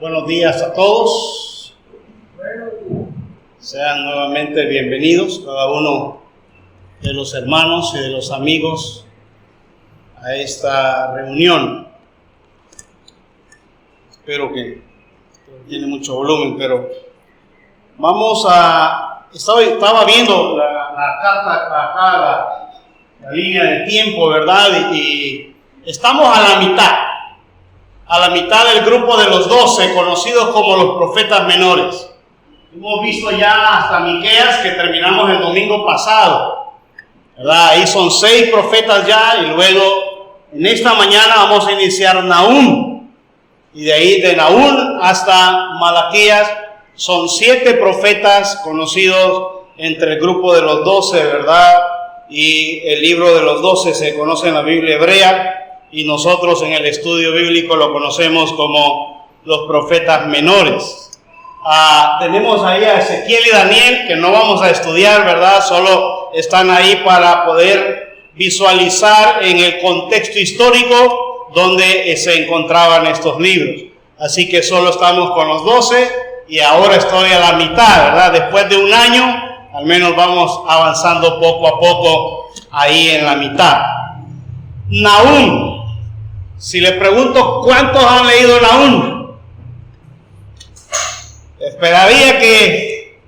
Buenos días a todos. Sean nuevamente bienvenidos cada uno de los hermanos y de los amigos a esta reunión. Espero que tiene mucho volumen, pero vamos a... Estaba viendo la carta acá, la línea de tiempo, ¿verdad? Y estamos a la mitad del grupo de los 12, conocidos como los profetas menores. Hemos visto ya hasta Miqueas, que terminamos el domingo pasado, ¿verdad? Ahí son 6 profetas ya, y luego en esta mañana vamos a iniciar Nahum, y de ahí de Nahum hasta Malaquías son 7 profetas conocidos entre el grupo de los 12, ¿verdad? Y el libro de los 12 se conoce en la Biblia hebrea, y nosotros en el estudio bíblico lo conocemos como los profetas menores. Tenemos ahí a Ezequiel y Daniel, que no vamos a estudiar, ¿verdad? Solo están ahí para poder visualizar en el contexto histórico donde se encontraban estos libros. Así que solo estamos con los 12 y ahora estoy a la mitad, ¿verdad? Después de un año, al menos vamos avanzando poco a poco ahí en la mitad. Nahum. Si le pregunto cuántos han leído Nahum, esperaría que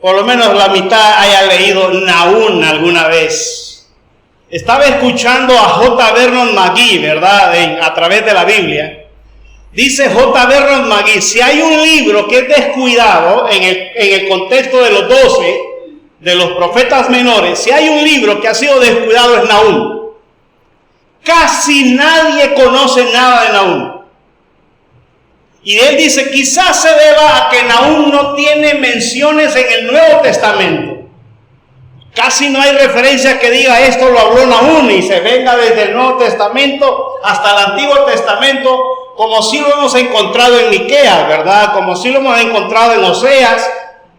por lo menos la mitad haya leído Nahum alguna vez. Estaba escuchando a J. Vernon McGee, ¿verdad? A través de la Biblia. Dice J. Vernon McGee, si hay un libro que es descuidado en el contexto de los 12, de los profetas menores, si hay un libro que ha sido descuidado es Nahum. Casi nadie conoce nada de Nahum. Y él dice, quizás se deba a que Nahum no tiene menciones en el Nuevo Testamento. Casi no hay referencia que diga esto lo habló Nahum y se venga desde el Nuevo Testamento hasta el Antiguo Testamento, como si lo hemos encontrado en Miqueas, ¿verdad? Como si lo hemos encontrado en Oseas.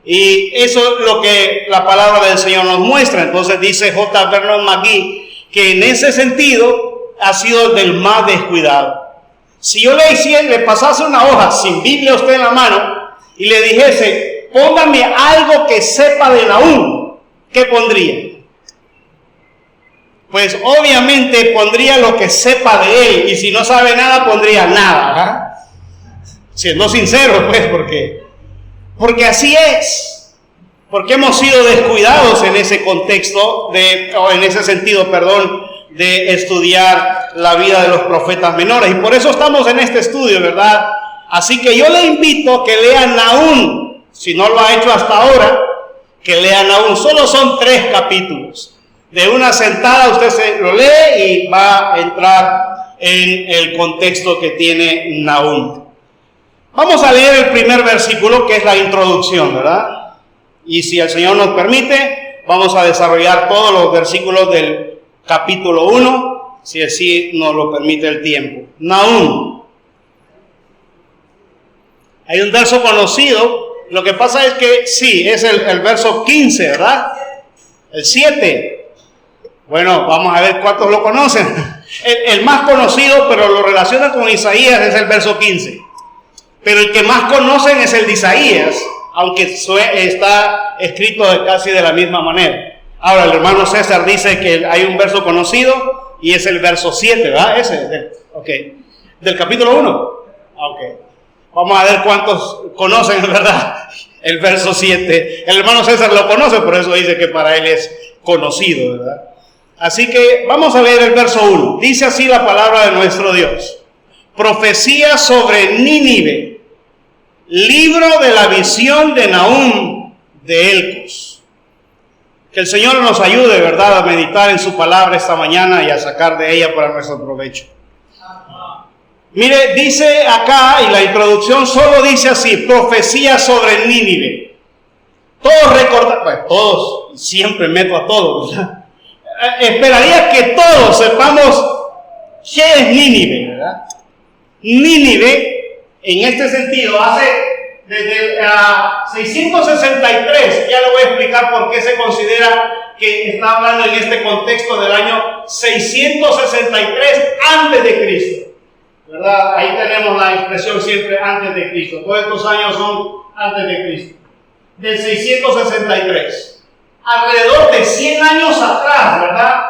Y eso es lo que la palabra del Señor nos muestra. Entonces dice J. Vernon McGee que en ese sentido ha sido del más descuidado. Si yo le pasase una hoja sin Biblia a usted en la mano y le dijese, póngame algo que sepa de Nahum, ¿qué pondría? Pues obviamente pondría lo que sepa de él, y si no sabe nada, pondría nada, ¿verdad? Siendo sincero, pues, porque así es. Porque hemos sido descuidados en ese contexto, o en ese sentido, de estudiar la vida de los profetas menores. Y por eso estamos en este estudio, ¿verdad? Así que yo le invito a que lea Nahum. Si no lo ha hecho hasta ahora, que lea Nahum. Solo son 3 capítulos. De una sentada usted se lo lee y va a entrar en el contexto que tiene Nahum. Vamos a leer el primer versículo, que es la introducción, ¿verdad? Y si el Señor nos permite, vamos a desarrollar todos los versículos del capítulo 1, si así nos lo permite el tiempo. Nahum. Hay un verso conocido, lo que pasa es que sí, es el verso 15, ¿verdad? El 7. Bueno, vamos a ver cuántos lo conocen. El más conocido, pero lo relaciona con Isaías, es el verso 15. Pero el que más conocen es el de Isaías, aunque está escrito casi de la misma manera. Ahora, el hermano César dice que hay un verso conocido y es el verso 7, ¿verdad? Del capítulo 1. Ok. Vamos a ver cuántos conocen, ¿verdad? El verso 7. El hermano César lo conoce, por eso dice que para él es conocido, ¿verdad? Así que vamos a leer el verso 1. Dice así la palabra de nuestro Dios. Profecía sobre Nínive. Libro de la visión de Nahum de Elcos. Que el Señor nos ayude, ¿verdad?, a meditar en su palabra esta mañana y a sacar de ella para nuestro provecho. Mire, dice acá, y la introducción solo dice así, profecía sobre Nínive. Todos recordan, pues todos, siempre meto a todos, ¿verdad? Esperaría que todos sepamos qué es Nínive, ¿verdad? Nínive, en este sentido, desde 663, ya le voy a explicar por qué se considera que está hablando en este contexto del año 663 antes de Cristo. ¿verdad? Ahí tenemos la expresión siempre antes de Cristo. Todos estos años son antes de Cristo. Del 663. Alrededor de 100 años atrás, ¿verdad?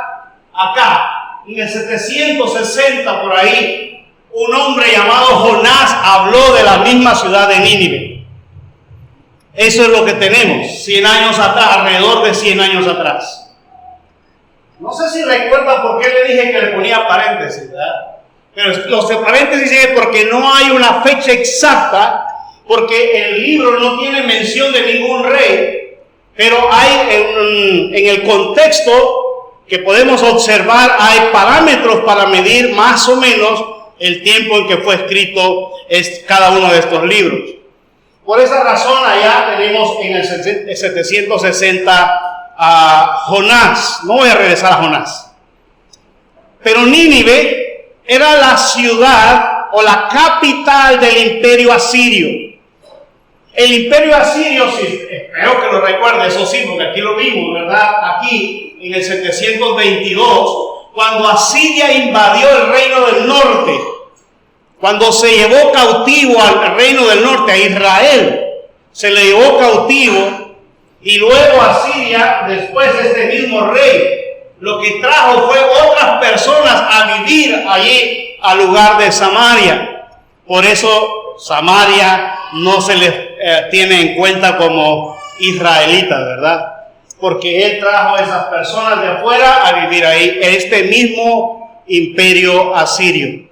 Acá, en el 760 por ahí, un hombre llamado Jonás habló de la misma ciudad de Nínive. Eso es lo que tenemos, 100 años atrás, alrededor de 100 años atrás. No sé si recuerda por qué le dije que le ponía paréntesis, ¿verdad? Pero los paréntesis es porque no hay una fecha exacta, porque el libro no tiene mención de ningún rey, pero hay en el contexto que podemos observar, hay parámetros para medir más o menos el tiempo en que fue escrito cada uno de estos libros. Por esa razón allá tenemos en el 760 a Jonás. No voy a regresar a Jonás. Pero Nínive era la ciudad o la capital del imperio asirio. El imperio asirio, sí, espero que lo recuerde, eso sí, porque aquí lo vimos, ¿verdad? Aquí en el 722, cuando Asiria invadió el reino del norte, cuando se llevó cautivo al reino del norte, a Israel, se le llevó cautivo, y luego Asiria, después de este mismo rey, lo que trajo fue otras personas a vivir allí al lugar de Samaria. Por eso Samaria no se les tiene en cuenta como israelitas, ¿verdad? Porque él trajo a esas personas de afuera a vivir ahí, este mismo imperio asirio.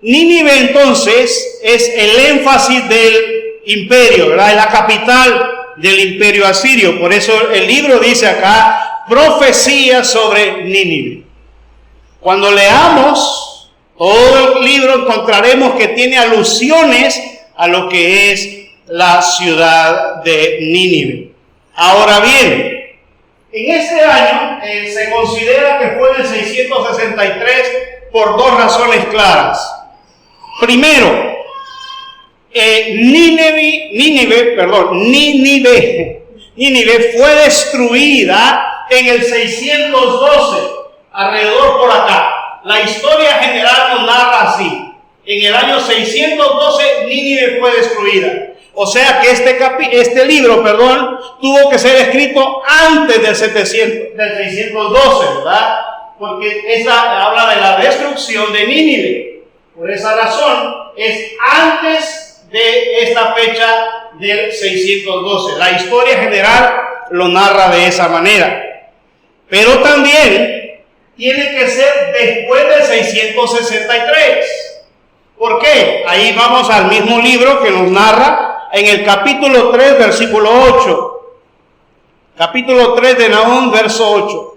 Nínive entonces es el énfasis del imperio, ¿verdad? Es la capital del imperio asirio. Por eso el libro dice acá, profecía sobre Nínive. Cuando leamos todo el libro encontraremos que tiene alusiones a lo que es la ciudad de Nínive. Ahora bien, en ese año se considera que fue en el 663 por dos razones claras. Primero, Nínive fue destruida en el 612, alrededor por acá. La historia general nos narra así. En el año 612 Nínive fue destruida. O sea que este libro, tuvo que ser escrito antes del 612, ¿verdad? Porque esa habla de la destrucción de Nínive. Por esa razón es antes de esta fecha del 612. La historia general lo narra de esa manera. Pero también tiene que ser después del 663. ¿Por qué? Ahí vamos al mismo libro que nos narra en el capítulo 3, versículo 8. Capítulo 3 de Nahum, verso 8.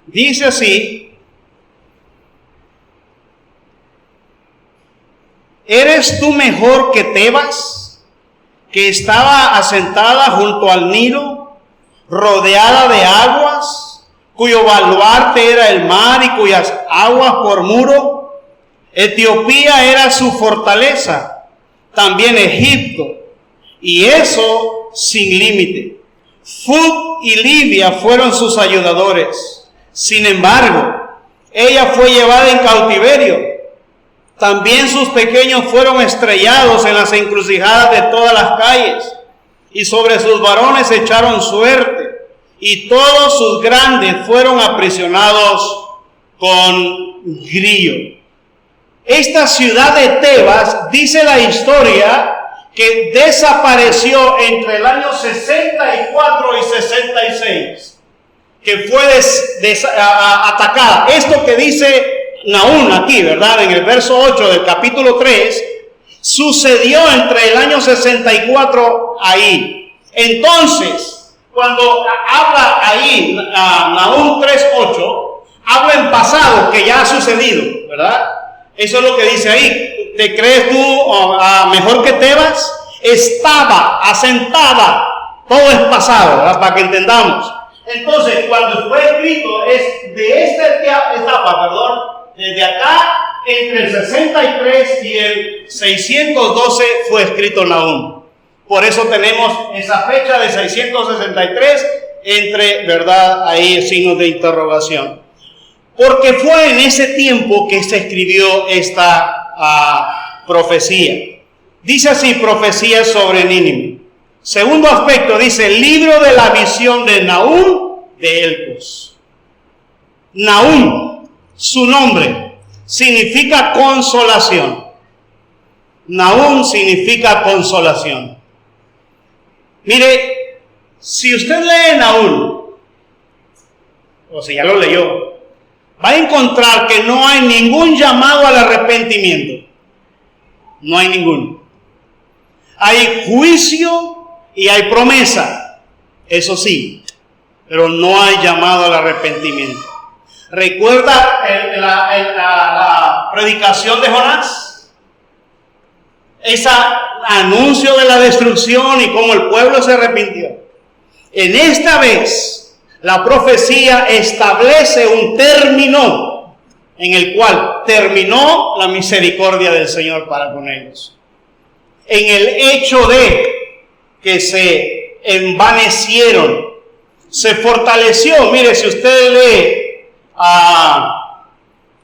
Dice así: ¿eres tú mejor que Tebas, que estaba asentada junto al Nilo, rodeada de aguas, cuyo baluarte era el mar y cuyas aguas por muro? Etiopía era su fortaleza, también Egipto, y eso sin límite. Fut y Libia fueron sus ayudadores. Sin embargo, ella fue llevada en cautiverio. También sus pequeños fueron estrellados en las encrucijadas de todas las calles, y sobre sus varones echaron suerte, y todos sus grandes fueron aprisionados con grillo. Esta ciudad de Tebas, dice la historia, que desapareció entre el año 64 y 66. Que fue atacada. Esto que dice Nahum aquí, ¿verdad? En el verso 8 del capítulo 3, sucedió entre el año 64 ahí. Entonces, cuando habla ahí Nahum 3:8, habla en pasado, que ya ha sucedido, ¿verdad? Eso es lo que dice ahí. ¿Te crees tú mejor que Tebas? Estaba, asentada, todo es pasado, ¿verdad? Para que entendamos. Entonces, cuando fue escrito es de esta etapa, Desde acá, entre el 63 y el 612 fue escrito Nahum. Por eso tenemos esa fecha de 663 entre, ¿verdad?, ahí signos de interrogación. Porque fue en ese tiempo que se escribió esta profecía. Dice así, profecía sobre Nínive. Segundo aspecto, dice, libro de la visión de Nahum de Elcos. Nahum, su nombre, significa consolación. Nahum significa consolación. Mire, si usted lee Nahum, o si ya lo leyó, va a encontrar que no hay ningún llamado al arrepentimiento. No hay ninguno. Hay juicio y hay promesa, eso sí, pero no hay llamado al arrepentimiento. ¿Recuerda la predicación de Jonás? Ese anuncio de la destrucción y cómo el pueblo se arrepintió. En esta vez, la profecía establece un término en el cual terminó la misericordia del Señor para con ellos. En el hecho de que se envanecieron, se fortaleció. Mire, si usted lee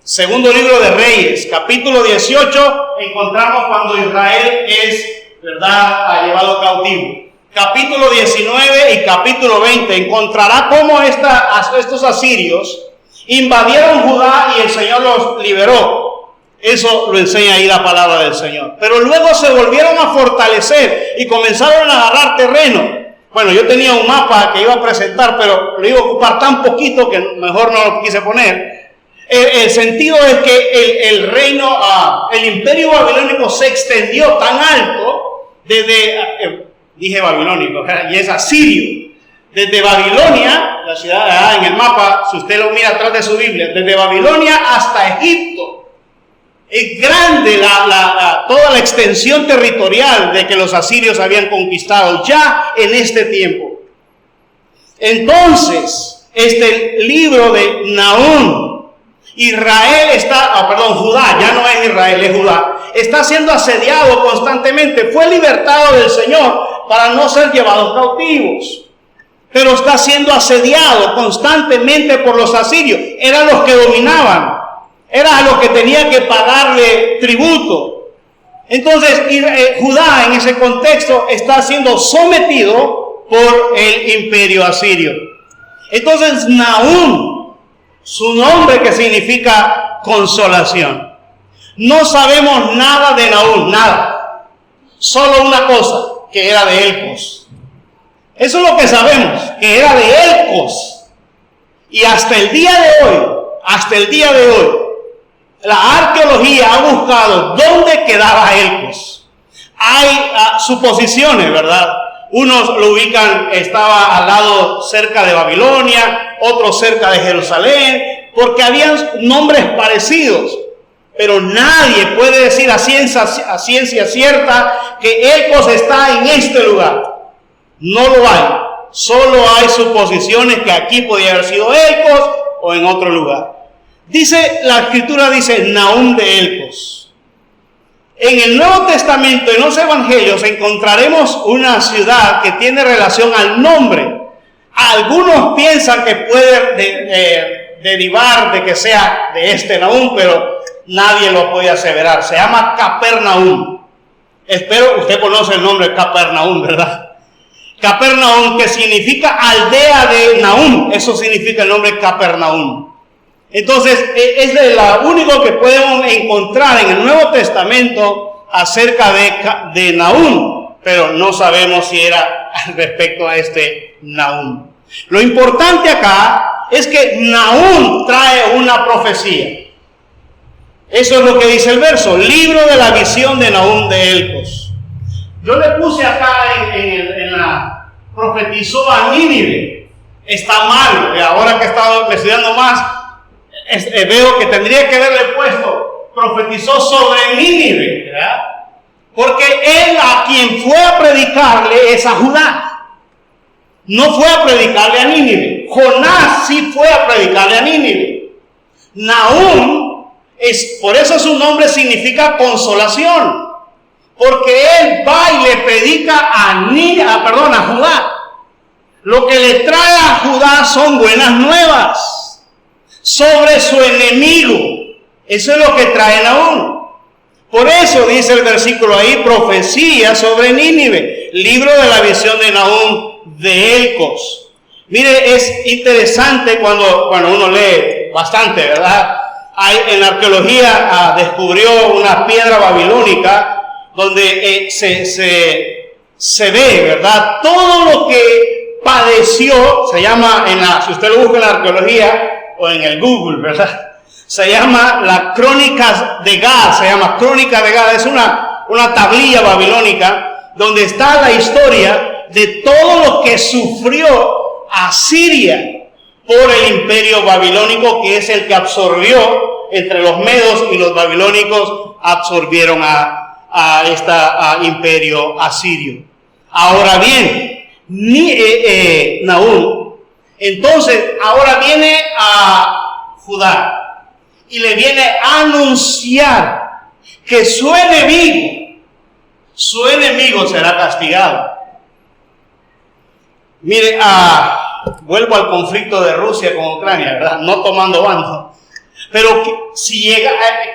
segundo libro de Reyes, capítulo 18, encontramos cuando Israel es, ¿verdad?, llevado cautivo. Capítulo 19 y capítulo 20, encontrará cómo estos asirios invadieron Judá y el Señor los liberó. Eso lo enseña ahí la palabra del Señor. Pero luego se volvieron a fortalecer y comenzaron a agarrar terreno. Bueno, yo tenía un mapa que iba a presentar, pero lo iba a ocupar tan poquito que mejor no lo quise poner. El sentido es que el reino, el imperio babilónico se extendió tan alto desde, dije babilónico, y es asirio. Desde Babilonia, la ciudad en el mapa, si usted lo mira atrás de su Biblia, desde Babilonia hasta Egipto. Es grande toda la extensión territorial de que los asirios habían conquistado ya en este tiempo. Entonces, este libro de Nahum, Judá, ya no es Israel, es Judá, está siendo asediado constantemente. Fue libertado del Señor para no ser llevados cautivos, pero está siendo asediado constantemente por los asirios. Eran los que dominaban. Era a los que tenía que pagarle tributo. Entonces, Judá en ese contexto está siendo sometido por el imperio asirio. Entonces, Nahum, su nombre que significa consolación. No sabemos nada de Nahum, nada. Solo una cosa, que era de Elcos. Eso es lo que sabemos, que era de Elcos. Y hasta el día de hoy, la arqueología ha buscado dónde quedaba Elcos. Hay suposiciones, ¿verdad? Unos lo ubican, estaba al lado cerca de Babilonia, otros cerca de Jerusalén, porque habían nombres parecidos. Pero nadie puede decir a ciencia cierta que Elcos está en este lugar. No lo hay. Solo hay suposiciones que aquí podía haber sido Elcos o en otro lugar. La escritura dice Nahum de Elcos. En el Nuevo Testamento, en los Evangelios, encontraremos una ciudad que tiene relación al nombre. Algunos piensan que puede derivar de que sea de este Nahum, pero nadie lo puede aseverar. Se llama Capernaum. Espero usted conoce el nombre de Capernaum, ¿verdad? Capernaum, que significa aldea de Nahum. Eso significa el nombre Capernaum. Entonces, es lo único que podemos encontrar en el Nuevo Testamento acerca de Nahum, pero no sabemos si era respecto a este Nahum. Lo importante acá es que Nahum trae una profecía. Eso es lo que dice el verso, libro de la visión de Nahum de Elcos. Yo le puse acá profetizó a Nínive. Está mal, ahora que he estado estudiando más, veo que tendría que haberle puesto, profetizó sobre Nínive, ¿verdad? Porque él a quien fue a predicarle es a Judá. No fue a predicarle a Nínive. Jonás sí fue a predicarle a Nínive. Nahum Por eso su nombre significa consolación. Porque él va y le predica a Judá. Lo que le trae a Judá son buenas nuevas sobre su enemigo. Eso es lo que trae Nahum. Por eso dice el versículo ahí, profecía sobre Nínive, libro de la visión de Nahum de Elcos. Mire, es interesante cuando uno lee bastante, ¿verdad? En la arqueología descubrió una piedra babilónica donde se ve, ¿verdad? Todo lo que padeció, se llama, si usted lo busca en la arqueología o en el Google, ¿verdad? Se llama la Crónica de Gad, es una tablilla babilónica donde está la historia de todo lo que sufrió Asiria por el imperio babilónico, que es el que absorbió, entre los medos y los babilónicos, absorbieron a este imperio asirio. Ahora bien, Nahum, entonces, ahora viene a Judá y le viene a anunciar que su enemigo será castigado. Mire, vuelvo al conflicto de Rusia con Ucrania, ¿verdad? No tomando bando. Pero ¿qué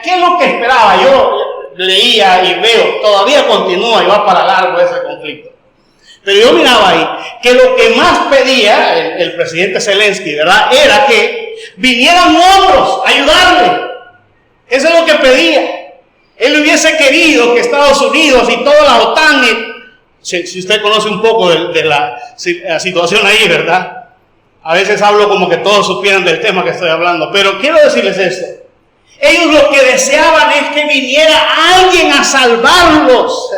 es lo que esperaba? Yo leía y veo, todavía continúa y va para largo ese conflicto. Pero yo miraba ahí que lo que más pedía el presidente Zelensky, ¿verdad?, era que vinieran otros a ayudarle. Eso es lo que pedía. Él hubiese querido que Estados Unidos y toda la OTAN, si usted conoce un poco de la situación ahí, ¿verdad? A veces hablo como que todos supieran del tema que estoy hablando, pero quiero decirles esto. Ellos lo que deseaban es que viniera alguien a salvarlos.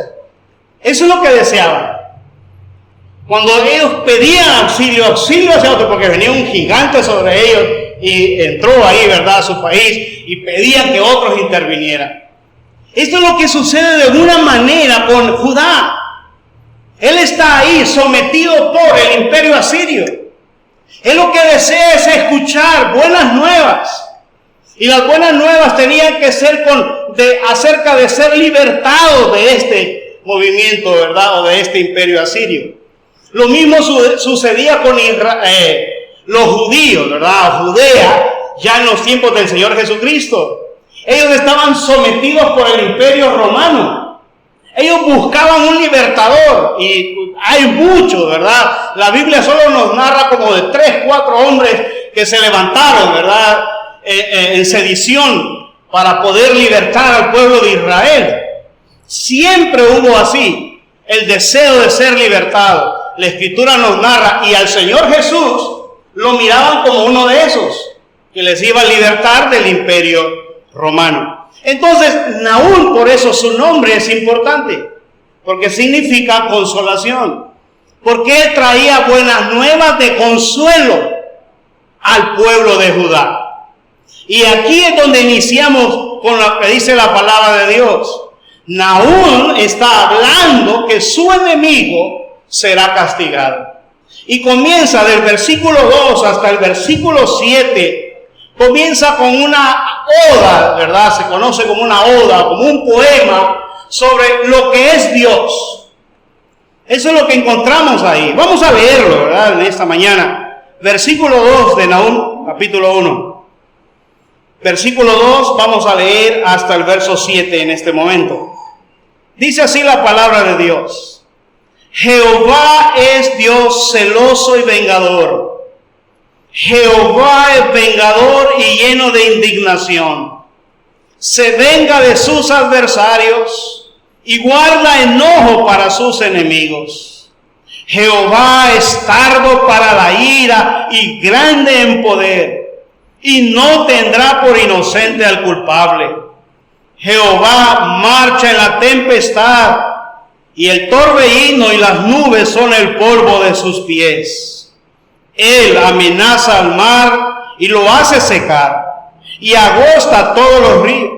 Eso es lo que deseaban. Cuando ellos pedían auxilio hacia otro, porque venía un gigante sobre ellos y entró ahí, ¿verdad?, a su país, y pedían que otros intervinieran. Esto es lo que sucede de alguna manera con Judá. Él está ahí sometido por el imperio asirio. Él lo que desea es escuchar buenas nuevas. Y las buenas nuevas tenían que ser acerca de ser libertados de este movimiento, ¿verdad?, o de este imperio asirio. Lo mismo sucedía con los judíos, ¿verdad?, Judea, ya en los tiempos del Señor Jesucristo. Ellos estaban sometidos por el imperio romano. Ellos buscaban un libertador, y hay muchos, ¿verdad? La Biblia solo nos narra como de 3, 4 hombres que se levantaron, ¿verdad?, en sedición para poder libertar al pueblo de Israel. Siempre hubo así el deseo de ser libertado. La Escritura nos narra, y al Señor Jesús lo miraban como uno de esos que les iba a libertar del imperio romano. Entonces, Nahum, por eso su nombre es importante, porque significa consolación, porque él traía buenas nuevas de consuelo al pueblo de Judá. Y aquí es donde iniciamos con lo que dice la palabra de Dios. Nahum está hablando que su enemigo será castigado. Y comienza del versículo 2 hasta el versículo 7, comienza con una oda, ¿verdad? Se conoce como una oda, como un poema sobre lo que es Dios. Eso es lo que encontramos ahí. Vamos a leerlo, ¿verdad?, en esta mañana. Versículo 2 de Nahum, capítulo 1. Versículo 2, vamos a leer hasta el verso 7 en este momento. Dice así la palabra de Dios. Jehová es Dios celoso y vengador. Jehová es vengador y lleno de indignación. Se venga de sus adversarios y guarda enojo para sus enemigos. Jehová es tardo para la ira y grande en poder, y no tendrá por inocente al culpable. Jehová marcha en la tempestad, y el torbellino y las nubes son el polvo de sus pies. Él amenaza al mar y lo hace secar, y agosta todos los ríos.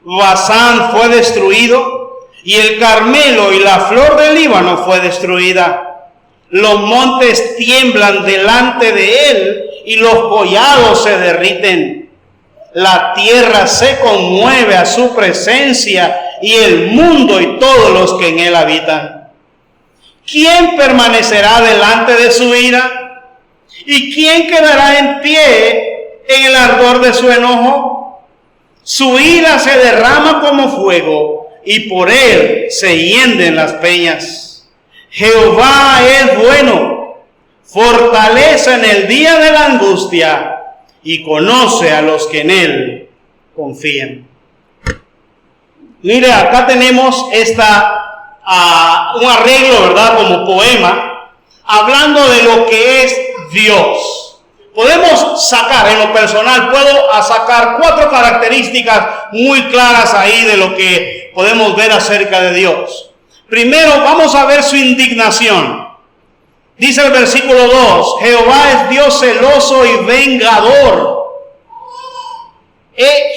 Basán fue destruido, y el Carmelo y la flor del Líbano fue destruida. Los montes tiemblan delante de él, y los collados se derriten. La tierra se conmueve a su presencia y el mundo y todos los que en él habitan. ¿Quién permanecerá delante de su ira? ¿Y quién quedará en pie en el ardor de su enojo? Su ira se derrama como fuego y por él se hienden las peñas. Jehová es bueno, fortaleza en el día de la angustia y conoce a los que en él confían. Mire, acá tenemos un arreglo, ¿verdad? Como poema, hablando de lo que es Dios. Podemos sacar, en lo personal, puedo sacar 4 características muy claras ahí de lo que podemos ver acerca de Dios. Primero, vamos a ver su indignación. Dice el versículo 2, Jehová es Dios celoso y vengador.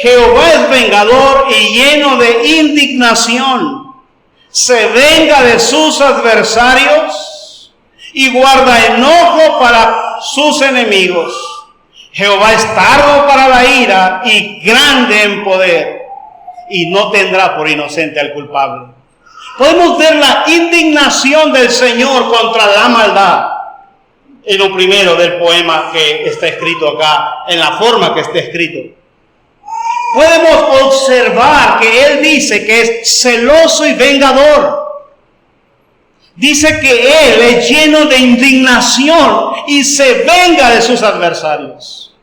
Jehová es vengador y lleno de indignación. Se venga de sus adversarios y guarda enojo para sus enemigos. Jehová es tardo para la ira y grande en poder, y no tendrá por inocente al culpable. Podemos ver la indignación del Señor contra la maldad en lo primero del poema que está escrito acá, en la forma que está escrito. Podemos observar que Él dice que es celoso y vengador. Dice que Él es lleno de indignación y se venga de sus adversarios.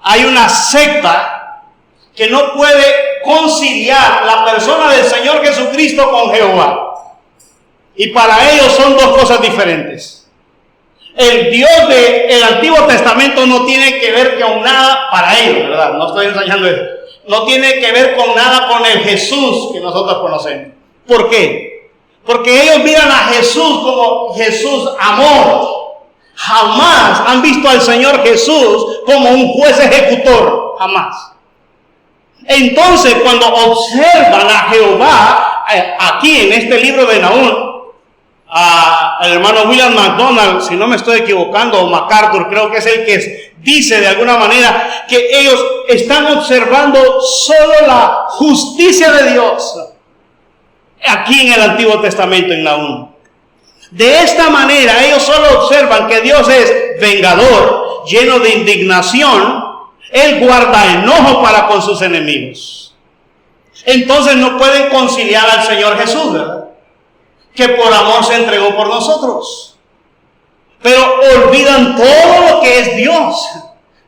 Hay una secta que no puede conciliar la persona del Señor Jesucristo con Jehová. Y para ellos son 2 cosas diferentes. El Dios del Antiguo Testamento no tiene que ver con nada para ellos, ¿verdad? No estoy enseñando eso. No tiene que ver con nada con el Jesús que nosotros conocemos. ¿Por qué? Porque ellos miran a Jesús como Jesús amor. Jamás han visto al Señor Jesús como un juez ejecutor. Jamás. Entonces, cuando observan a Jehová, aquí en este libro de Nahum, al hermano William MacDonald, si no me estoy equivocando, o MacArthur, creo que es el que dice de alguna manera que ellos están observando solo la justicia de Dios aquí en el Antiguo Testamento, en Nahum. De esta manera, ellos solo observan que Dios es vengador, lleno de indignación. Él guarda enojo para con sus enemigos. Entonces no pueden conciliar al Señor Jesús, ¿verdad? Que por amor se entregó por nosotros. Pero olvidan todo lo que es Dios.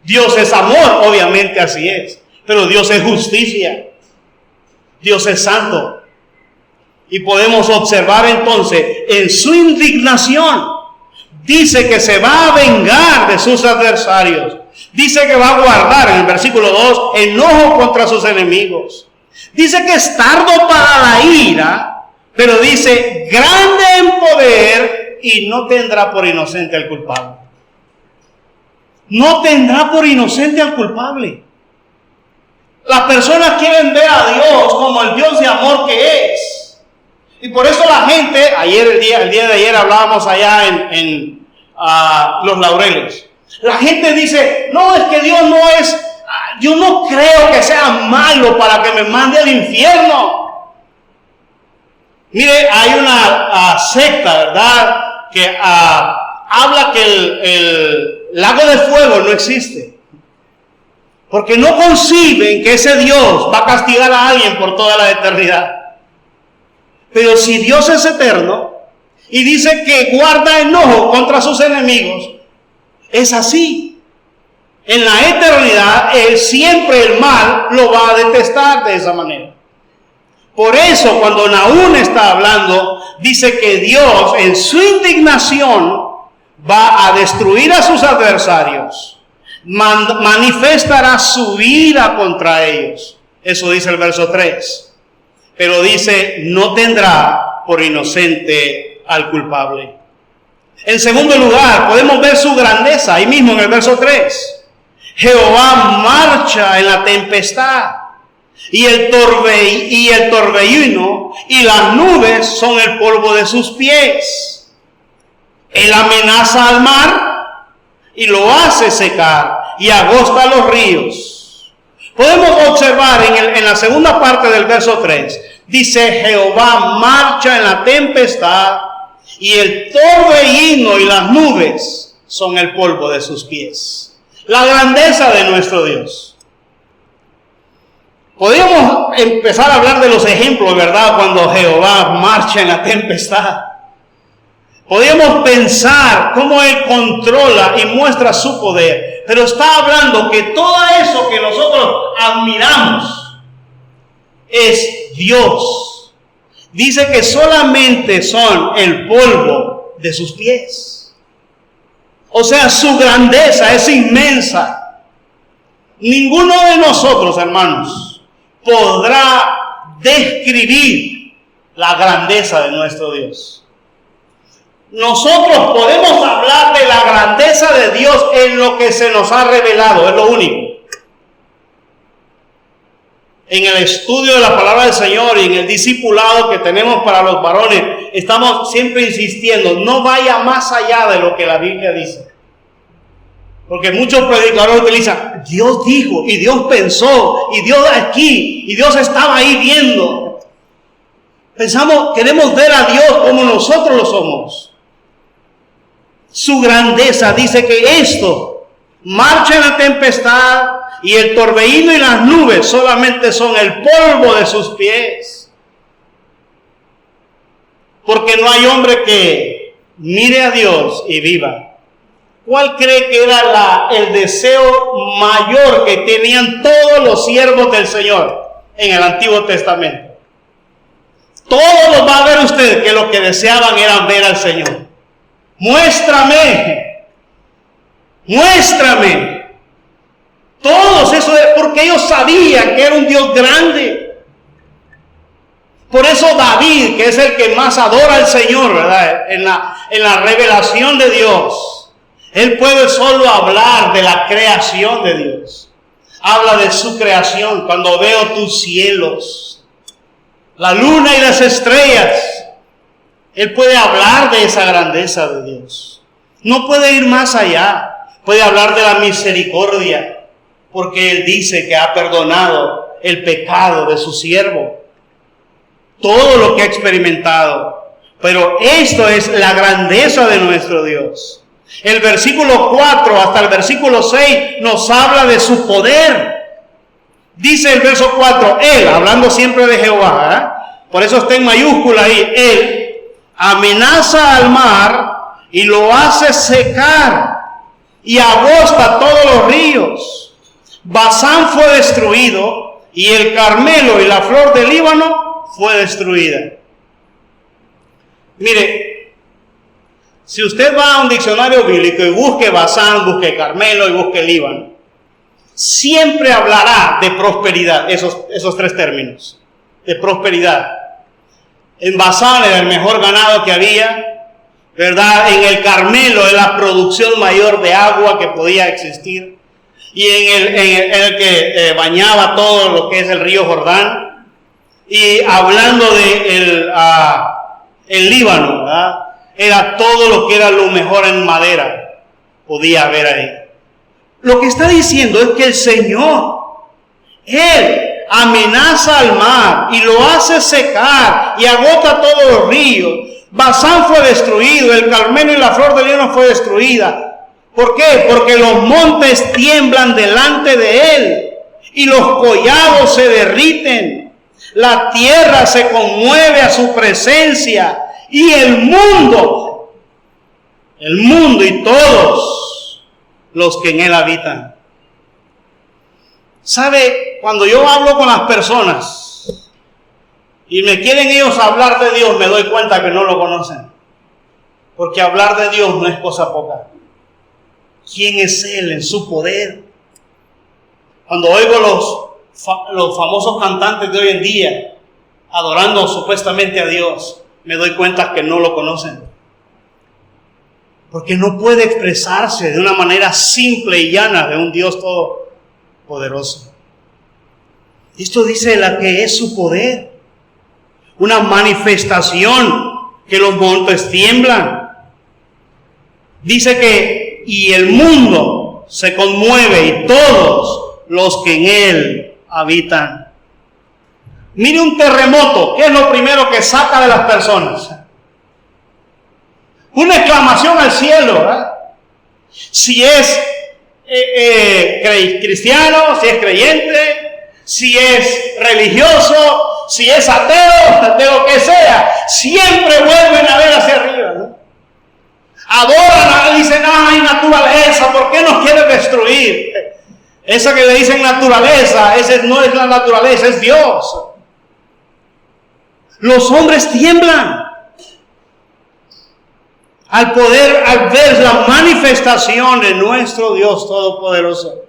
Dios es amor, obviamente así es. Pero Dios es justicia. Dios es santo. Y podemos observar entonces en su indignación. Dice que se va a vengar de sus adversarios. Dice que va a guardar, en el versículo 2, enojo contra sus enemigos. Dice que es tardo para la ira. Pero dice, grande en poder y no tendrá por inocente al culpable. No tendrá por inocente al culpable. Las personas quieren ver a Dios como el Dios de amor que es. Y por eso la gente, el día de ayer hablábamos allá en Los Laureles. La gente dice, no, es que Dios no es, yo no creo que sea malo para que me mande al infierno. Mire, hay una secta, ¿verdad?, que habla que el lago de fuego no existe. Porque no conciben que ese Dios va a castigar a alguien por toda la eternidad. Pero si Dios es eterno y dice que guarda enojo contra sus enemigos, es así. En la eternidad, siempre el mal lo va a detestar de esa manera. Por eso, cuando Nahum está hablando, dice que Dios, en su indignación, va a destruir a sus adversarios. Manifestará su ira contra ellos. Eso dice el verso 3. Pero dice, no tendrá por inocente al culpable. En segundo lugar, podemos ver su grandeza, ahí mismo en el verso 3. Jehová marcha en la tempestad. Y el torbellino y las nubes son el polvo de sus pies. Él amenaza al mar y lo hace secar y agosta los ríos. Podemos observar en la segunda parte del verso 3, dice: Jehová marcha en la tempestad, y el torbellino y las nubes son el polvo de sus pies. La grandeza de nuestro Dios. Podríamos empezar a hablar de los ejemplos, ¿verdad? Cuando Jehová marcha en la tempestad. Podríamos pensar cómo Él controla y muestra su poder. Pero está hablando que todo eso que nosotros admiramos es Dios. Dice que solamente son el polvo de sus pies. O sea, su grandeza es inmensa. Ninguno de nosotros, hermanos, podrá describir la grandeza de nuestro Dios. Nosotros podemos hablar de la grandeza de Dios en lo que se nos ha revelado, es lo único. En el estudio de la palabra del Señor y en el discipulado que tenemos para los varones, estamos siempre insistiendo, no vaya más allá de lo que la Biblia dice. Porque muchos predicadores utilizan, Dios dijo, y Dios pensó, y Dios aquí, y Dios estaba ahí viendo. Queremos ver a Dios como nosotros lo somos. Su grandeza dice que esto, marcha en la tempestad, y el torbellino y las nubes solamente son el polvo de sus pies. Porque no hay hombre que mire a Dios y viva. ¿Cuál cree que era el deseo mayor que tenían todos los siervos del Señor en el Antiguo Testamento? Todos los va a ver usted que lo que deseaban era ver al Señor. Muéstrame. Todos eso, porque ellos sabían que era un Dios grande. Por eso David, que es el que más adora al Señor, ¿verdad? En la revelación de Dios, él puede solo hablar de la creación de Dios. Habla de su creación. Cuando veo tus cielos, la luna y las estrellas, él puede hablar de esa grandeza de Dios. No puede ir más allá. Puede hablar de la misericordia, porque él dice que ha perdonado el pecado de su siervo. Todo lo que ha experimentado. Pero esto es la grandeza de nuestro Dios. El versículo 4 hasta el versículo 6 nos habla de su poder. Dice el verso 4, Él, hablando siempre de Jehová, por eso está en mayúscula ahí, Él amenaza al mar y lo hace secar y agosta todos los ríos. Basán fue destruido y el Carmelo y la flor del Líbano fue destruida. Mire, si usted va a un diccionario bíblico y busque Basán, busque Carmelo y busque Líbano, siempre hablará de prosperidad, esos tres términos, de prosperidad. En Basán era el mejor ganado que había, ¿verdad? En el Carmelo es la producción mayor de agua que podía existir, y en el que bañaba todo lo que es el río Jordán. Y hablando de el Líbano, ¿verdad? Era todo lo que era lo mejor en madera, podía haber ahí. Lo que está diciendo es que el Señor, Él amenaza al mar y lo hace secar y agota todos los ríos. Basán fue destruido, el Carmelo y la flor del Líbano fue destruida. ¿Por qué? Porque los montes tiemblan delante de Él y los collados se derriten. La tierra se conmueve a su presencia. Y el mundo y todos los que en él habitan. ¿Sabe? Cuando yo hablo con las personas y me quieren ellos hablar de Dios, me doy cuenta que no lo conocen. Porque hablar de Dios no es cosa poca. ¿Quién es Él en su poder? Cuando oigo los famosos cantantes de hoy en día adorando supuestamente a Dios, me doy cuenta que no lo conocen. Porque no puede expresarse de una manera simple y llana de un Dios todopoderoso. Esto dice la que es su poder. Una manifestación que los montes tiemblan. Dice que y el mundo se conmueve y todos los que en él habitan. Mire un terremoto, ¿qué es lo primero que saca de las personas? Una exclamación al cielo, ¿verdad? Si es cristiano, si es creyente, si es religioso, si es ateo, de lo que sea, siempre vuelven a ver hacia arriba, ¿no? Adoran, dicen, ay, naturaleza, ¿por qué nos quiere destruir? Esa que le dicen naturaleza, esa no es la naturaleza, es Dios. Los hombres tiemblan al ver la manifestación de nuestro Dios Todopoderoso.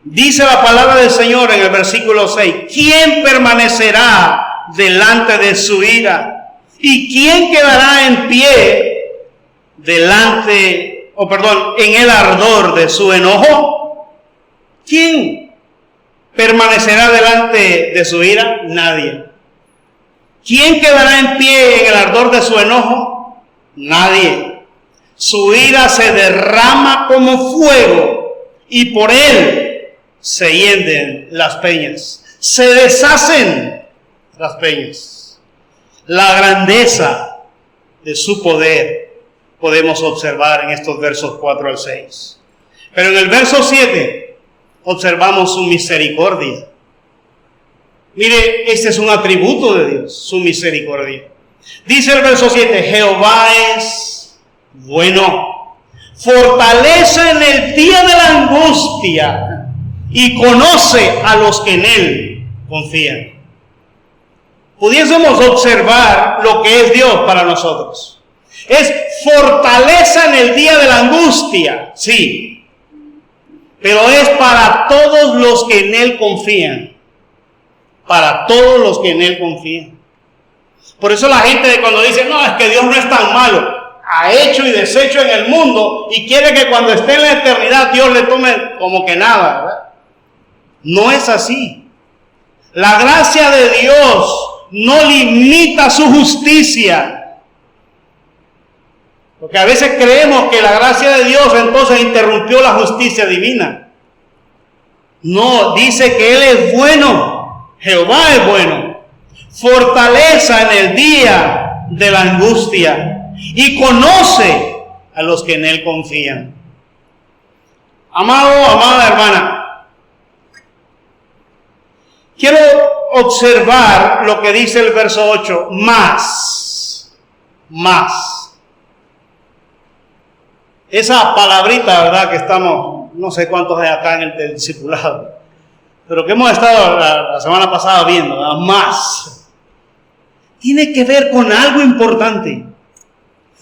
Dice la palabra del Señor en el versículo 6, ¿quién permanecerá delante de su ira? ¿Y quién quedará en pie en el ardor de su enojo? ¿Quién permanecerá delante de su ira? Nadie. ¿Quién quedará en pie en el ardor de su enojo? Nadie. Su ira se derrama como fuego y por él se hienden las peñas. Se deshacen las peñas. La grandeza de su poder podemos observar en estos versos 4 al 6. Pero en el verso 7 observamos su misericordia. Mire, este es un atributo de Dios, su misericordia. Dice el verso 7, Jehová es bueno, fortalece en el día de la angustia y conoce a los que en él confían. Pudiésemos observar lo que es Dios para nosotros. Es fortaleza en el día de la angustia, sí, pero es para todos los que en él confían. Para todos los que en él confían. Por eso la gente cuando dice, no, es que Dios no es tan malo, ha hecho y deshecho en el mundo y quiere que cuando esté en la eternidad Dios le tome como que nada, ¿verdad? No es así. La gracia de Dios no limita su justicia. Porque a veces creemos que la gracia de Dios entonces interrumpió la justicia divina. No, dice que Él es bueno. Jehová es bueno, fortaleza en el día de la angustia y conoce a los que en él confían. Amado, amada hermana, quiero observar lo que dice el verso 8, más. Esa palabrita, ¿verdad? Que estamos, no sé cuántos hay acá en el discipulado, pero que hemos estado la semana pasada viendo, ¿verdad? Más. Tiene que ver con algo importante.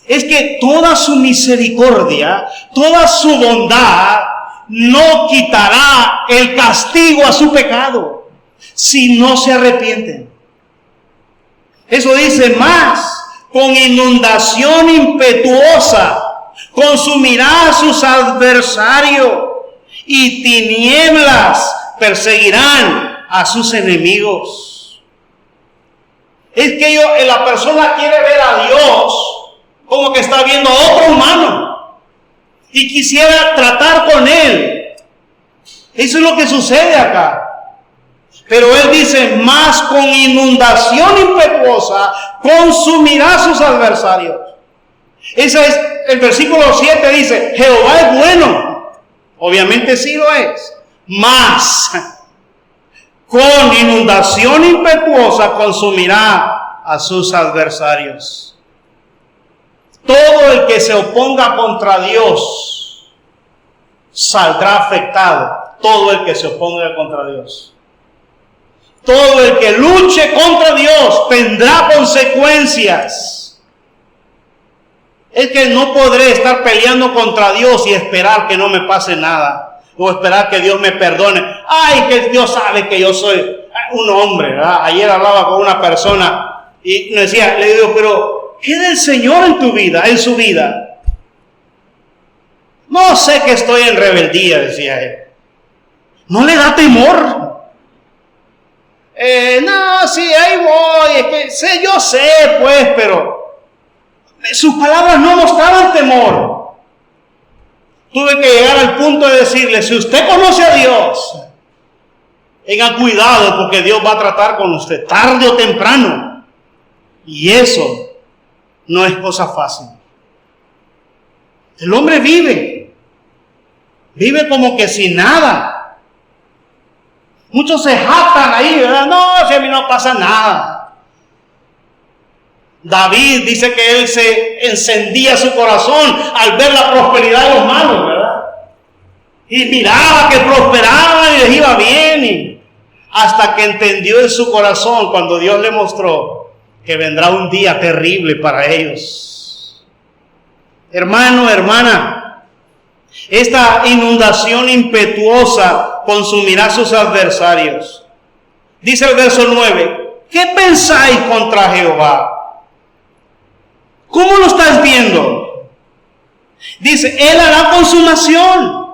Es que toda su misericordia, toda su bondad, no quitará el castigo a su pecado, si no se arrepienten. Eso dice más, con inundación impetuosa, consumirá a sus adversarios y tinieblas perseguirán a sus enemigos. Es que la persona quiere ver a Dios como que está viendo a otro humano y quisiera tratar con él. Eso es lo que sucede acá. Pero él dice, más con inundación impetuosa consumirá a sus adversarios. Ese es el versículo 7, dice, Jehová es bueno. Obviamente sí lo es. Más con inundación impetuosa consumirá a sus adversarios. Todo el que se oponga contra Dios saldrá afectado. Todo el que se oponga contra Dios. Todo el que luche contra Dios tendrá consecuencias. Es que no podré estar peleando contra Dios y esperar que no me pase nada. O esperar que Dios me perdone. Ay, que Dios sabe que yo soy un hombre, ¿verdad? Ayer hablaba con una persona y me decía, le digo, pero ¿qué del Señor en tu vida, en su vida? No sé que estoy en rebeldía, decía él. ¿No le da temor? No, sí, ahí voy. Es que sé, yo sé, pues, pero sus palabras no mostraban temor. Tuve que llegar al punto de decirle, si usted conoce a Dios, Tengan cuidado porque Dios va a tratar con usted tarde o temprano. Y eso no es cosa fácil. El hombre vive como que sin nada. Muchos se jactan ahí, ¿verdad? No, si a mí no pasa nada. David dice que él se encendía su corazón al ver la prosperidad de los malos, ¿verdad? Y miraba que prosperaban y les iba bien. Hasta que entendió en su corazón cuando Dios le mostró que vendrá un día terrible para ellos. Hermano, hermana, esta inundación impetuosa consumirá a sus adversarios. Dice el verso 9, ¿qué pensáis contra Jehová? ¿Cómo lo estás viendo? Dice, Él hará consumación.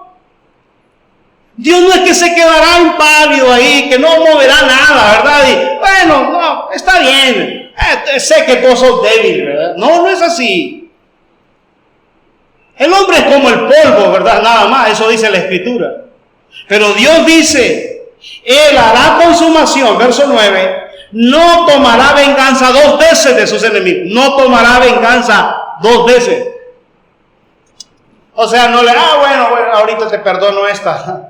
Dios no es que se quedará impávido ahí, que no moverá nada, ¿verdad? Y bueno, no, está bien. Sé que todos son débiles, ¿verdad? No es así. El hombre es como el polvo, ¿verdad? Nada más, eso dice la Escritura. Pero Dios dice, Él hará consumación, verso 9, no tomará venganza 2 veces de sus enemigos. No tomará venganza 2 veces. O sea, no le, bueno, ahorita te perdono esta.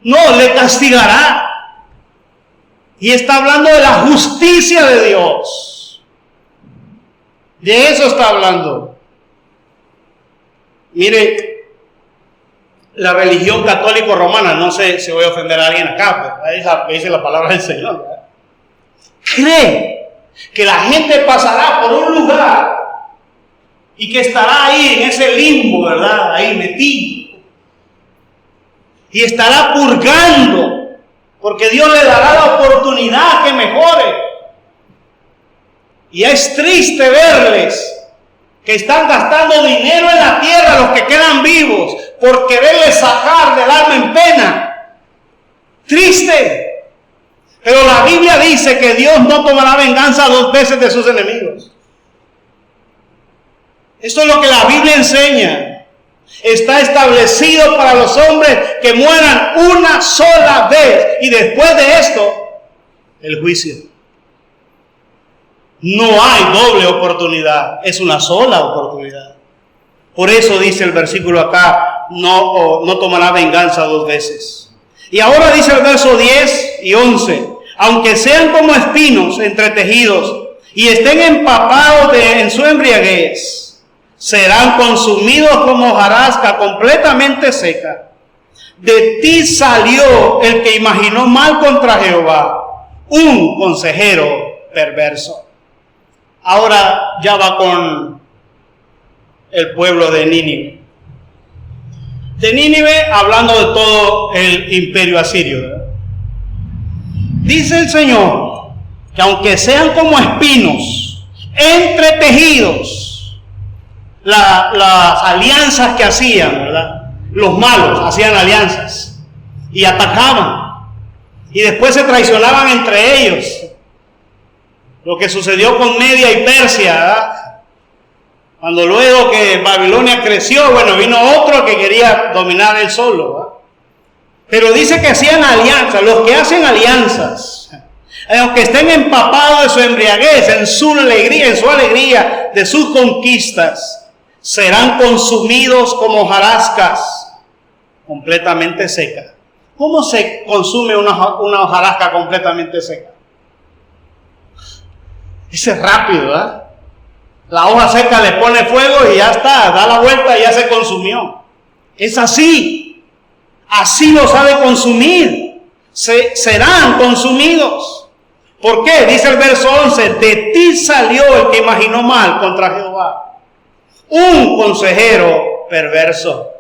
No, le castigará. Y está hablando de la justicia de Dios. De eso está hablando. Mire, la religión católico romana, no sé si voy a ofender a alguien acá, pero dice la palabra del Señor, ¿verdad? Cree que la gente pasará por un lugar y que estará ahí en ese limbo, ¿verdad? Ahí metido. Y estará purgando, porque Dios le dará la oportunidad que mejore. Y es triste verles que están gastando dinero en la tierra, los que quedan vivos, por quererles sacar del alma en pena. Triste. Pero la Biblia dice que Dios no tomará venganza 2 veces de sus enemigos. Esto es lo que la Biblia enseña. Está establecido para los hombres que mueran una sola vez. Y después de esto, el juicio. No hay doble oportunidad, es una sola oportunidad. Por eso dice el versículo acá, no tomará venganza 2 veces. Y ahora dice el verso 10 y 11, aunque sean como espinos entretejidos y estén empapados en su embriaguez, serán consumidos como hojarasca completamente seca. De ti salió el que imaginó mal contra Jehová, un consejero perverso. Ahora ya va con el pueblo de Nínive. De Nínive, hablando de todo el imperio asirio, ¿verdad? Dice el Señor que aunque sean como espinos, entretejidos, las alianzas que hacían, ¿verdad? Los malos hacían alianzas y atacaban. Y después se traicionaban entre ellos. Lo que sucedió con Media y Persia, ¿verdad? Cuando luego que Babilonia creció, bueno, vino otro que quería dominar él solo, ¿verdad? Pero dice que hacían alianzas. Los que hacen alianzas, aunque estén empapados de su embriaguez, en su alegría de sus conquistas, serán consumidos como hojarascas completamente secas. ¿Cómo se consume una hojarasca completamente seca? Ese es rápido, ¿verdad? La hoja seca le pone fuego y ya está, da la vuelta y ya se consumió. Es así. Así lo sabe consumir. Serán consumidos. ¿Por qué? Dice el verso 11, de ti salió el que imaginó mal contra Jehová, un consejero perverso.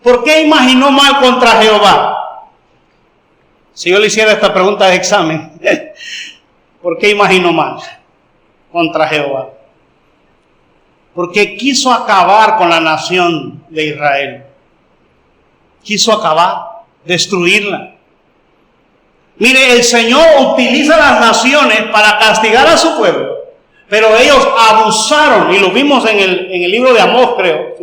¿Por qué imaginó mal contra Jehová? Si yo le hiciera esta pregunta de examen, ¿por qué imaginó mal contra Jehová? Porque quiso acabar con la nación de Israel. Quiso acabar, destruirla. Mire, el Señor utiliza las naciones para castigar a su pueblo, pero ellos abusaron, y lo vimos en el libro de Amós, creo,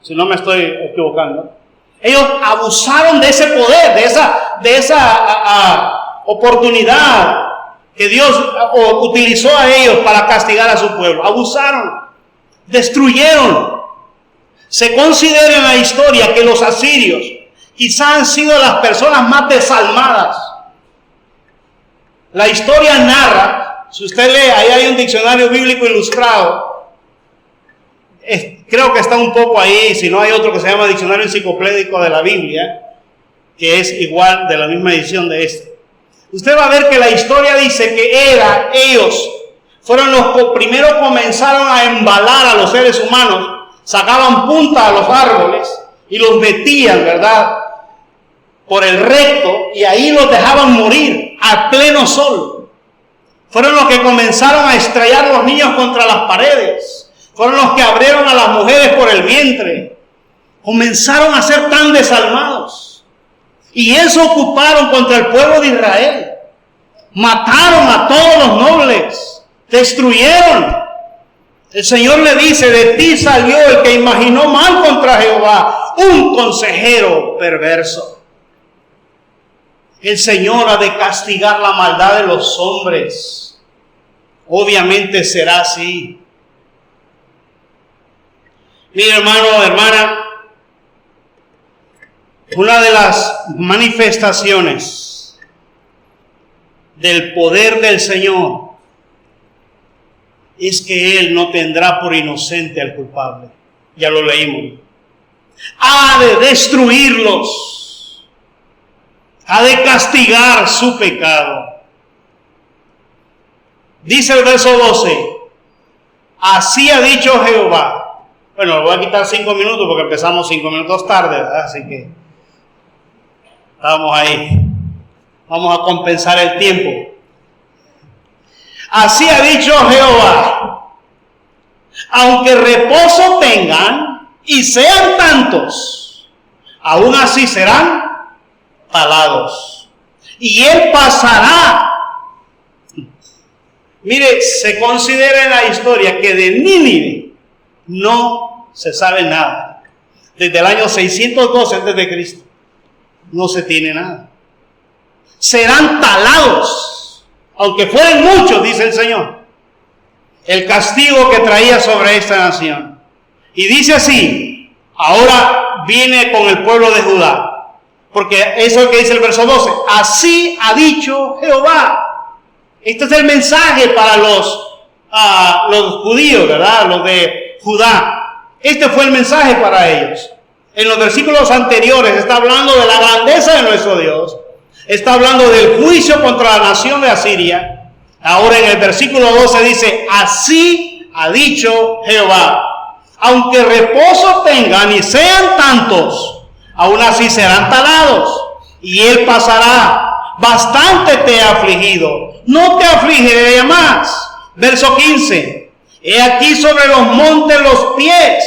si no me estoy equivocando. Ellos abusaron de ese poder, de esa oportunidad que Dios utilizó a ellos para castigar a su pueblo. Abusaron, destruyeron. Se considera en la historia que los asirios quizás han sido las personas más desalmadas. La historia narra, si usted lee, ahí hay un diccionario bíblico ilustrado, creo que está un poco ahí, si no hay otro que se llama Diccionario Enciclopédico de la Biblia, que es igual de la misma edición de este. Usted va a ver que la historia dice que ellos fueron los que primero comenzaron a embalar a los seres humanos, sacaban punta a los árboles y los metían, ¿verdad?, por el recto, y ahí los dejaban morir a pleno sol. Fueron los que comenzaron a estrellar a los niños contra las paredes. Fueron los que abrieron a las mujeres por el vientre. Comenzaron a ser tan desalmados. Y eso ocuparon contra el pueblo de Israel. Mataron a todos los nobles. Destruyeron. El Señor le dice: de ti salió el que imaginó mal contra Jehová, un consejero perverso. El Señor ha de castigar la maldad de los hombres. Obviamente será así. Mire, hermano, hermana, una de las manifestaciones del poder del Señor es que Él no tendrá por inocente al culpable. Ya lo leímos. Ha de destruirlos. Ha de castigar su pecado. Dice el verso 12: así ha dicho Jehová. Bueno, voy a quitar 5 minutos porque empezamos 5 minutos tarde, ¿verdad? Así que estamos ahí. Vamos a compensar el tiempo. Así ha dicho Jehová: aunque reposo tengan y sean tantos, aún así serán talados, y Él pasará. Mire, se considera en la historia que de Nínive no se sabe nada. Desde el año 612 a.C. no se tiene nada. Serán talados, aunque fueran muchos, dice el Señor, el castigo que traía sobre esta nación. Y dice así, ahora viene con el pueblo de Judá. Porque eso es lo que dice el verso 12. Así ha dicho Jehová. Este es el mensaje para los judíos, ¿verdad? Los de Judá. Este fue el mensaje para ellos. En los versículos anteriores está hablando de la grandeza de nuestro Dios. Está hablando del juicio contra la nación de Asiria. Ahora en el versículo 12 dice: así ha dicho Jehová. Aunque reposo tengan y sean tantos, aún así serán talados, y Él pasará. Bastante te he afligido, no te afligiré más. Verso 15: he aquí sobre los montes los pies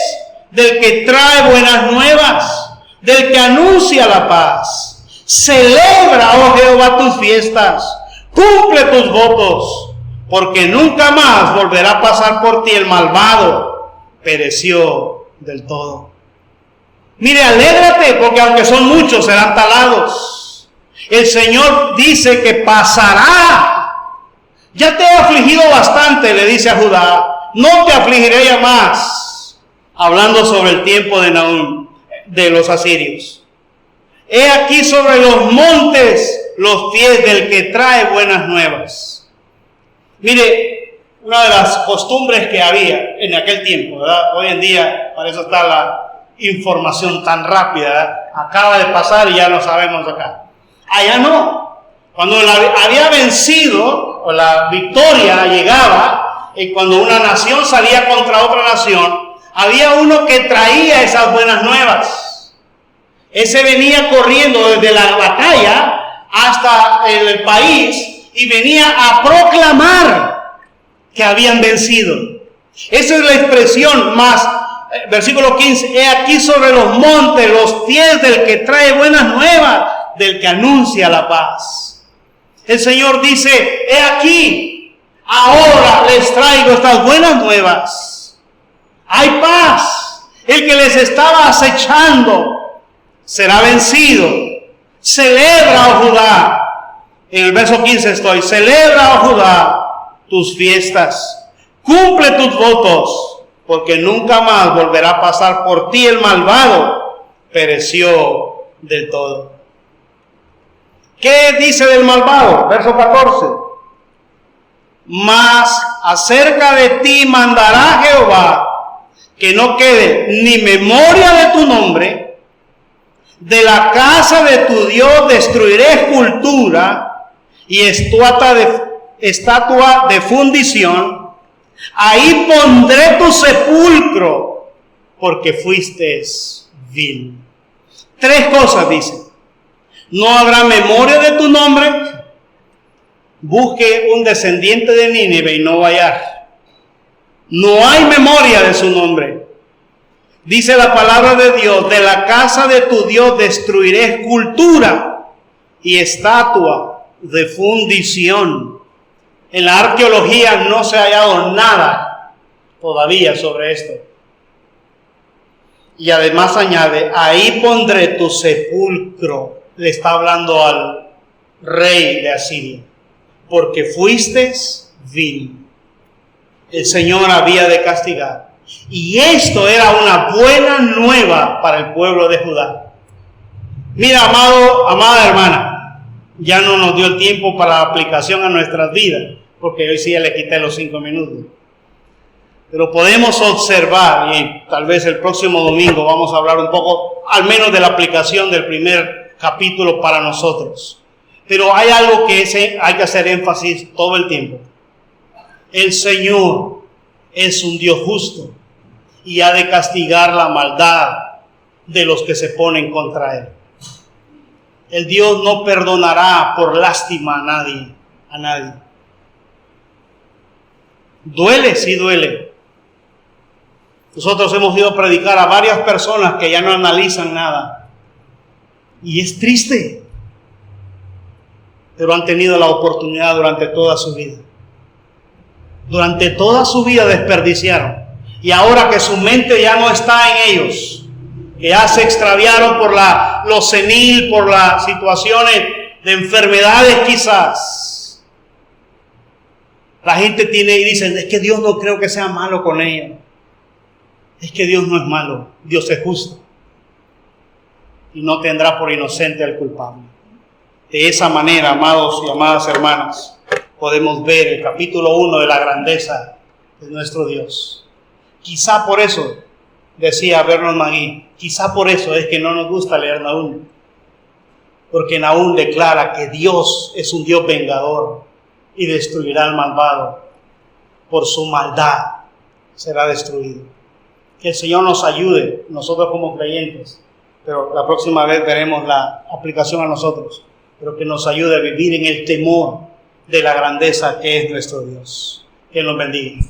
del que trae buenas nuevas, del que anuncia la paz. Celebra, oh Jehová, tus fiestas, cumple tus votos, porque nunca más volverá a pasar por ti el malvado. Pereció del todo. Mire, alégrate, porque aunque son muchos, serán talados. El Señor dice que pasará. Ya te he afligido bastante, le dice a Judá, no te afligiré ya más. Hablando sobre el tiempo de Nahum, de los asirios. He aquí sobre los montes los pies del que trae buenas nuevas. Mire, una de las costumbres que había en aquel tiempo, ¿verdad? Hoy en día, para eso está la información tan rápida, ¿verdad? Acaba de pasar y ya lo sabemos acá. Allá no. Cuando había vencido, o la victoria llegaba, y cuando una nación salía contra otra nación, había uno que traía esas buenas nuevas. Ese venía corriendo desde la batalla hasta el país y venía a proclamar que habían vencido. Esa es la expresión más. Versículo 15: he aquí sobre los montes los pies del que trae buenas nuevas, del que anuncia la paz. El Señor dice: he aquí, ahora les traigo estas buenas nuevas. Hay paz. El que les estaba acechando será vencido. Celebra, oh Judá. En el verso 15 estoy. Celebra, oh Judá, tus fiestas. Cumple tus votos, porque nunca más volverá a pasar por ti el malvado. Pereció del todo. ¿Qué dice del malvado? Verso 14. Mas acerca de ti mandará Jehová que no quede ni memoria de tu nombre. De la casa de tu Dios destruiré escultura y estatua de fundición. Ahí pondré tu sepulcro, porque fuiste vil. 3 cosas dice. No habrá memoria de tu nombre. Busque un descendiente de Nínive y no va a hallar. No hay memoria de su nombre. Dice la palabra de Dios, de la casa de tu Dios destruiré escultura y estatua de fundición. En la arqueología no se ha hallado nada todavía sobre esto. Y además añade, ahí pondré tu sepulcro. Le está hablando al rey de Asiria. Porque fuiste vil. El Señor había de castigar. Y esto era una buena nueva para el pueblo de Judá. Mira, amada hermana, ya no nos dio el tiempo para la aplicación a nuestras vidas, porque hoy sí ya le quité los 5 minutos. Pero podemos observar, y tal vez el próximo domingo vamos a hablar un poco, al menos de la aplicación del primer capítulo para nosotros. Pero hay algo que hay que hacer énfasis todo el tiempo. El Señor es un Dios justo y ha de castigar la maldad de los que se ponen contra Él. El Dios no perdonará por lástima a nadie. Duele, sí duele. Nosotros hemos ido a predicar a varias personas que ya no analizan nada. Y es triste. Pero han tenido la oportunidad durante toda su vida. Durante toda su vida desperdiciaron. Y ahora que su mente ya no está en ellos, que ya se extraviaron por lo senil, por las situaciones de enfermedades quizás. La gente tiene y dicen, es que Dios no creo que sea malo con ellos. Es que Dios no es malo, Dios es justo. Y no tendrá por inocente al culpable. De esa manera, amados y amadas hermanas, podemos ver el capítulo 1 de la grandeza de nuestro Dios. Quizá por eso, decía Vernon McGee, quizá por eso es que no nos gusta leer Nahum. Porque Nahum declara que Dios es un Dios vengador y destruirá al malvado. Por su maldad será destruido. Que el Señor nos ayude, nosotros como creyentes, pero la próxima vez veremos la aplicación a nosotros, pero que nos ayude a vivir en el temor de la grandeza que es nuestro Dios. Que nos bendiga.